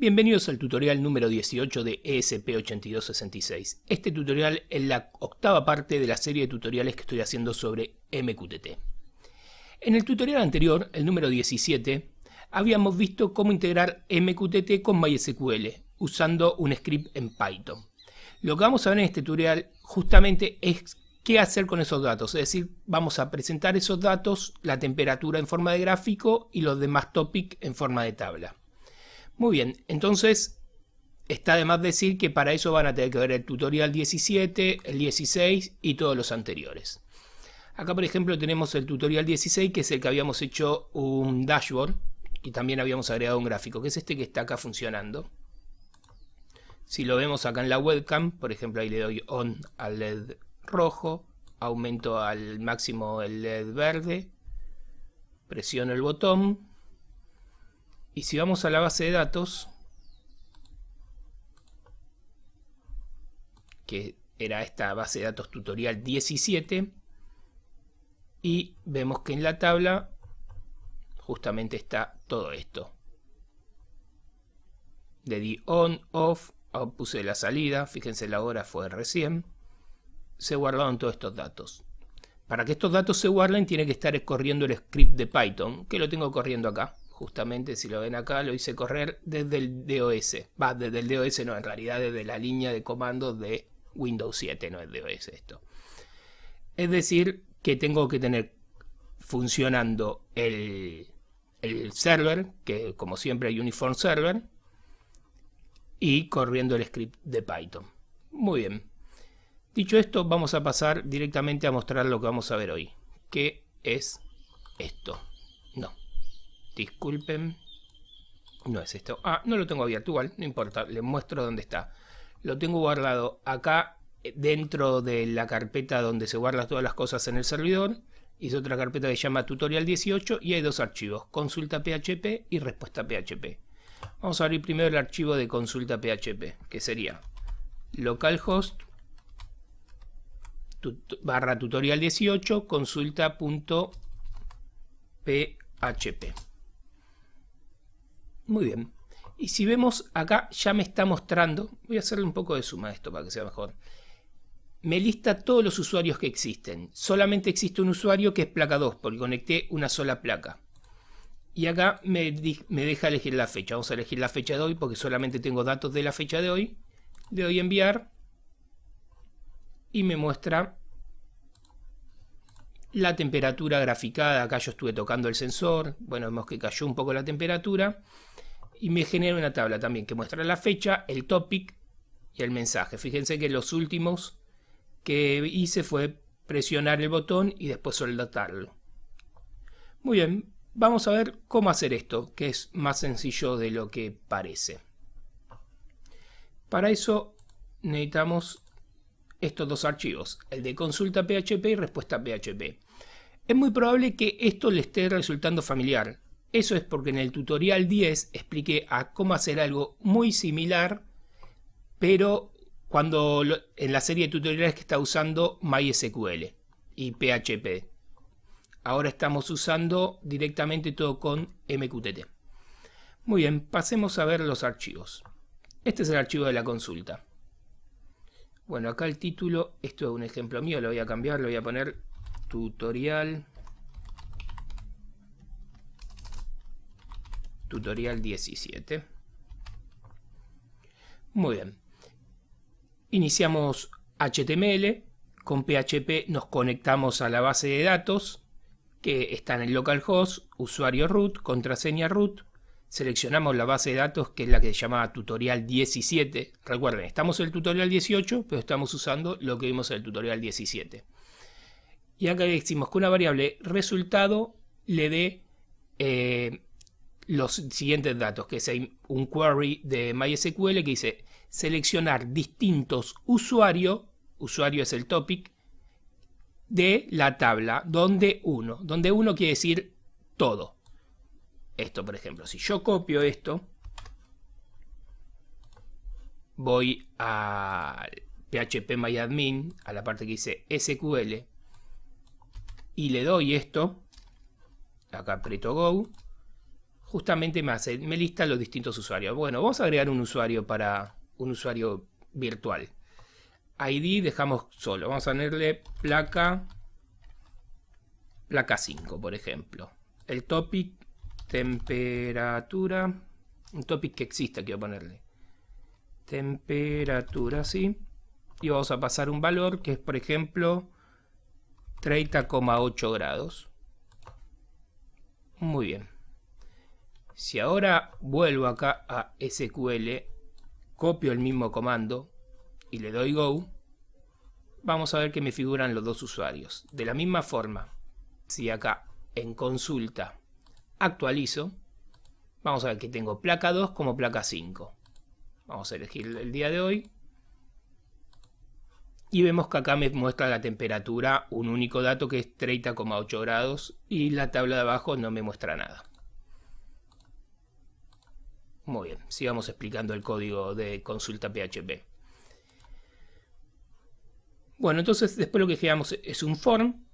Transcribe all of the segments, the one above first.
Bienvenidos al tutorial número 18 de ESP8266. Este tutorial es la octava parte de la serie de tutoriales que estoy haciendo sobre MQTT. En el tutorial anterior, el número 17, habíamos visto cómo integrar MQTT con MySQL usando un script en Python. Lo que vamos a ver en este tutorial justamente es qué hacer con esos datos, es decir, vamos a presentar esos datos, la temperatura en forma de gráfico y los demás topics en forma de tabla. Muy bien, entonces está de más decir que para eso van a tener que ver el tutorial 17, el 16 y todos los anteriores. Acá por ejemplo tenemos el tutorial 16, que es el que habíamos hecho un dashboard y también habíamos agregado un gráfico, que es este que está acá funcionando. Si lo vemos acá en la webcam, por ejemplo ahí le doy on al LED rojo, aumento al máximo el LED verde, presiono el botón. Y si vamos a la base de datos, que era esta base de datos tutorial 17, y vemos que en la tabla justamente está todo esto. Le di on, off, puse la salida, fíjense la hora fue recién, se guardaron todos estos datos. Para que estos datos se guarden tiene que estar corriendo el script de Python, que lo tengo corriendo acá. Justamente si lo ven acá lo hice correr desde el DOS. Desde el DOS no, en realidad desde la línea de comandos de Windows 7, no es DOS esto. Es decir, que tengo que tener funcionando el server, que como siempre hay Uniform Server, y corriendo el script de Python. Muy bien. Dicho esto, vamos a pasar directamente a mostrar lo que vamos a ver hoy, que es esto. No. Disculpen, no es esto. No lo tengo abierto igual, no importa, les muestro dónde está. Lo tengo guardado acá dentro de la carpeta donde se guardan todas las cosas en el servidor. Hice otra carpeta que se llama tutorial 18 y hay dos archivos, consulta PHP y respuesta PHP. Vamos a abrir primero el archivo de consulta PHP, que sería localhost / tutorial 18 consulta.php. Muy bien, y si vemos acá ya me está mostrando, voy a hacerle un poco de zoom a esto para que sea mejor. Me lista todos los usuarios que existen, solamente existe un usuario que es placa 2 porque conecté una sola placa. Y acá me deja elegir la fecha, vamos a elegir la fecha de hoy porque solamente tengo datos de la fecha de hoy. Le doy a enviar y me muestra la temperatura graficada. Acá yo estuve tocando el sensor, bueno, vemos que cayó un poco la temperatura. Y me genera una tabla también que muestra la fecha, el topic y el mensaje. Fíjense que los últimos que hice fue presionar el botón y después soltarlo. Muy bien, vamos a ver cómo hacer esto, que es más sencillo de lo que parece. Para eso necesitamos estos dos archivos, el de consulta PHP y respuesta PHP. Es muy probable que esto le esté resultando familiar. Eso es porque en el tutorial 10 expliqué a cómo hacer algo muy similar, pero en la serie de tutoriales que está usando MySQL y PHP. Ahora estamos usando directamente todo con MQTT. Muy bien, pasemos a ver los archivos. Este es el archivo de la consulta. Bueno, acá el título, esto es un ejemplo mío, lo voy a cambiar, lo voy a poner tutorial 17. Muy bien. Iniciamos HTML. Con PHP nos conectamos a la base de datos que está en el localhost, usuario root, contraseña root. Seleccionamos la base de datos que es la que se llama tutorial 17. Recuerden, estamos en el tutorial 18, pero estamos usando lo que vimos en el tutorial 17. Y acá decimos que una variable resultado le dé los siguientes datos, que es un query de MySQL que dice seleccionar distintos usuario es el topic, de la tabla, donde uno quiere decir todo. Esto, por ejemplo, si yo copio esto, voy a phpMyAdmin, a la parte que dice SQL, y le doy esto, acá aprieto Go, justamente me lista los distintos usuarios. Bueno, vamos a agregar un usuario para un usuario virtual. ID dejamos solo. Vamos a ponerle placa 5, por ejemplo. El topic, temperatura. Un topic que exista, quiero ponerle. Temperatura, sí. Y vamos a pasar un valor que es, por ejemplo, 30,8 grados. Muy bien. Si ahora vuelvo acá a SQL, copio el mismo comando y le doy Go, vamos a ver que me figuran los dos usuarios. De la misma forma, si acá en consulta actualizo, vamos a ver que tengo placa 2 como placa 5. Vamos a elegir el día de hoy. Y vemos que acá me muestra la temperatura, un único dato que es 30,8 grados y la tabla de abajo no me muestra nada. Muy bien, sigamos explicando el código de consulta PHP. Bueno, entonces después lo que creamos es un form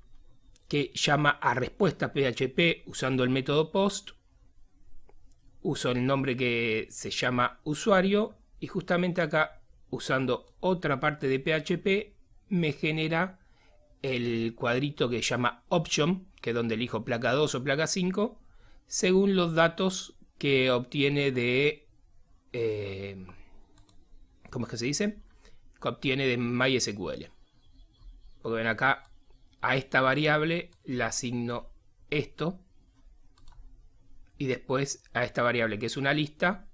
que llama a respuesta PHP usando el método post. Uso el nombre que se llama usuario y justamente acá, usando otra parte de PHP, me genera el cuadrito que se llama option, que es donde elijo placa 2 o placa 5, según los datos que obtiene de... ¿cómo es que se dice? Que obtiene de MySQL. Porque ven acá, a esta variable le asigno esto. Y después a esta variable, que es una lista,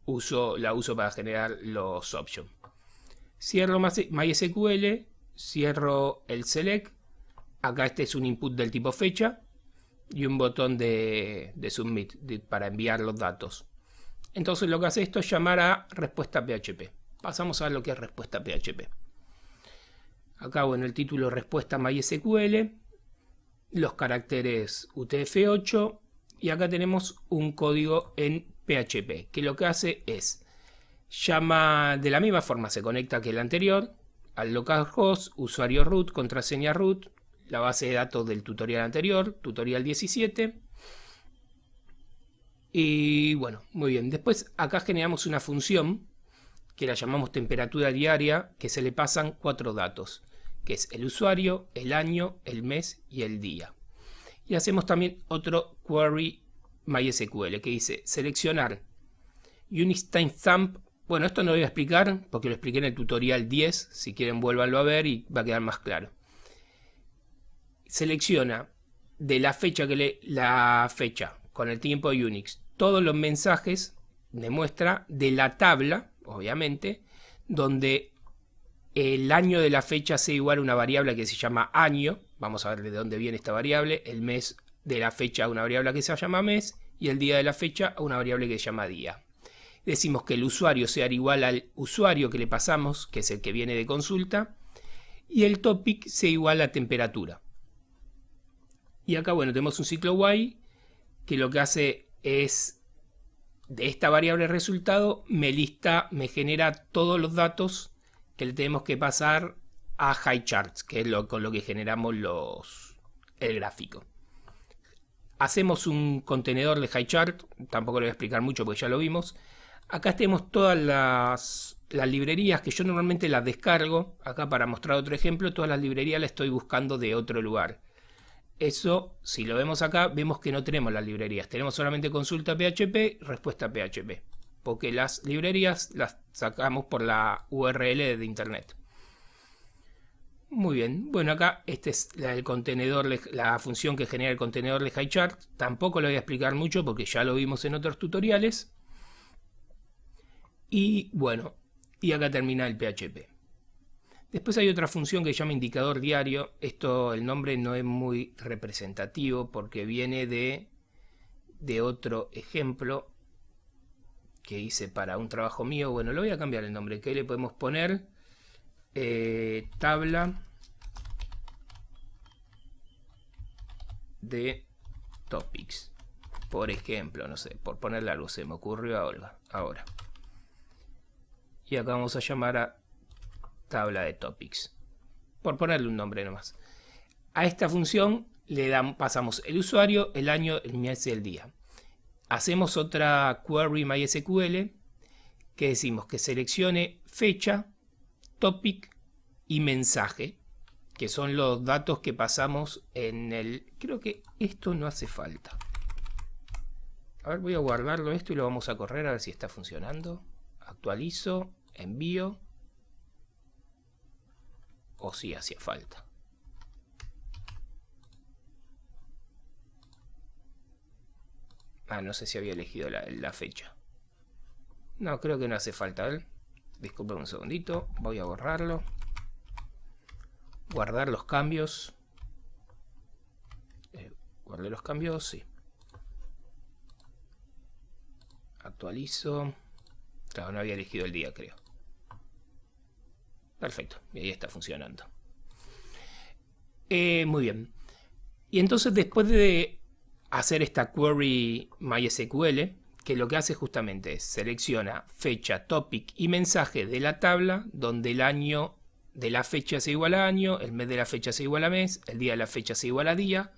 la uso para generar los options. Cierro MySQL, cierro el select. Acá este es un input del tipo fecha y un botón de submit para enviar los datos. Entonces lo que hace esto es llamar a respuesta PHP. Pasamos a ver lo que es respuesta PHP. Acá, bueno, el título respuesta MySQL, los caracteres UTF-8 y acá tenemos un código en PHP que lo que hace es llama de la misma forma, se conecta que el anterior al localhost, usuario root, contraseña root, la base de datos del tutorial anterior, tutorial 17. Y bueno, muy bien. Después acá generamos una función que la llamamos temperatura diaria, que se le pasan 4 datos, que es el usuario, el año, el mes y el día. Y hacemos también otro query MySQL que dice seleccionar Unix timestamp. Bueno, esto no lo voy a explicar porque lo expliqué en el tutorial 10. Si quieren, vuélvanlo a ver y va a quedar más claro. Selecciona de la fecha con el tiempo de Unix todos los mensajes de muestra de la tabla, obviamente, donde el año de la fecha sea igual a una variable que se llama año. Vamos a ver de dónde viene esta variable. El mes de la fecha a una variable que se llama mes y el día de la fecha a una variable que se llama día. Decimos que el usuario sea igual al usuario que le pasamos, que es el que viene de consulta, y el topic sea igual a temperatura. Y acá, bueno, tenemos un ciclo while que lo que hace es, de esta variable resultado, me genera todos los datos que le tenemos que pasar a HighCharts, que es con lo que generamos el gráfico. Hacemos un contenedor de HighChart, tampoco lo voy a explicar mucho porque ya lo vimos. Acá tenemos todas las librerías que yo normalmente las descargo. Acá, para mostrar otro ejemplo, todas las librerías las estoy buscando de otro lugar. Eso, si lo vemos acá, vemos que no tenemos las librerías. Tenemos solamente consulta PHP, respuesta PHP. Porque las librerías las sacamos por la URL de internet. Muy bien. Bueno, acá este es el contenedor, la función que genera el contenedor de HighChart. Tampoco lo voy a explicar mucho porque ya lo vimos en otros tutoriales. Y bueno, y acá termina el PHP. Después hay otra función que se llama indicador diario. Esto, el nombre no es muy representativo porque viene de otro ejemplo que hice para un trabajo mío. Bueno, lo voy a cambiar el nombre. ¿Qué le podemos poner? Tabla de topics. Por ejemplo, no sé, por ponerle algo, se me ocurrió ahora. Y acá vamos a llamar a tabla de topics, por ponerle un nombre nomás. A esta función pasamos el usuario, el año, el mes y el día. hacemos otra query MySQL que decimos que seleccione fecha, topic y mensaje, que son los datos que pasamos en el... Creo que esto no hace falta. A ver, voy a guardarlo esto y lo vamos a correr a ver si está funcionando. Actualizo, envío. O si hacía falta. No sé si había elegido la fecha. No, creo que no hace falta. Disculpen un segundito. Voy a borrarlo. Guardar los cambios. Guardé los cambios, sí. Actualizo. Claro, no había elegido el día, creo. Perfecto, y ahí está funcionando. Muy bien. Y entonces después de hacer esta query MySQL, que lo que hace justamente es selecciona fecha, topic y mensaje de la tabla, donde el año de la fecha sea igual a año, el mes de la fecha sea igual a mes, el día de la fecha sea igual a día,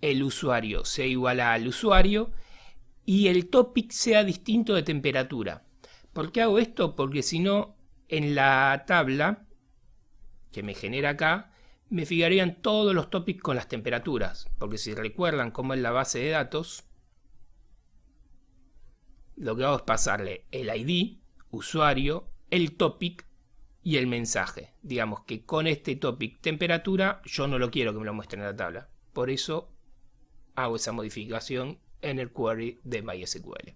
el usuario sea igual al usuario y el topic sea distinto de temperatura. ¿Por qué hago esto? Porque si no, en la tabla que me genera acá, me fijarían todos los topics con las temperaturas. Porque si recuerdan cómo es la base de datos, lo que hago es pasarle el ID, usuario, el topic y el mensaje. Digamos que con este topic temperatura yo no lo quiero que me lo muestren en la tabla. Por eso hago esa modificación en el query de MySQL.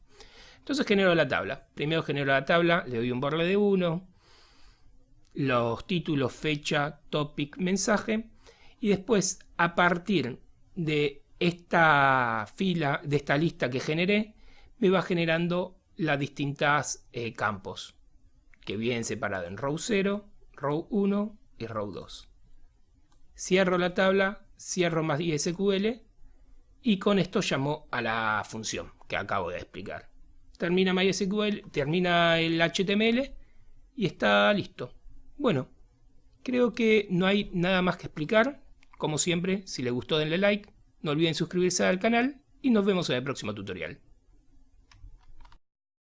Entonces genero la tabla. Primero genero la tabla, le doy un borle de 1, los títulos, fecha, topic, mensaje, y después a partir de esta fila, de esta lista que generé, me va generando las distintas campos que vienen separados en row 0, row 1 y row 2. Cierro la tabla, cierro MySQL y con esto llamo a la función que acabo de explicar. Termina MySQL, termina el HTML y está listo. Bueno, creo que no hay nada más que explicar. Como siempre, si les gustó denle like, no olviden suscribirse al canal y nos vemos en el próximo tutorial.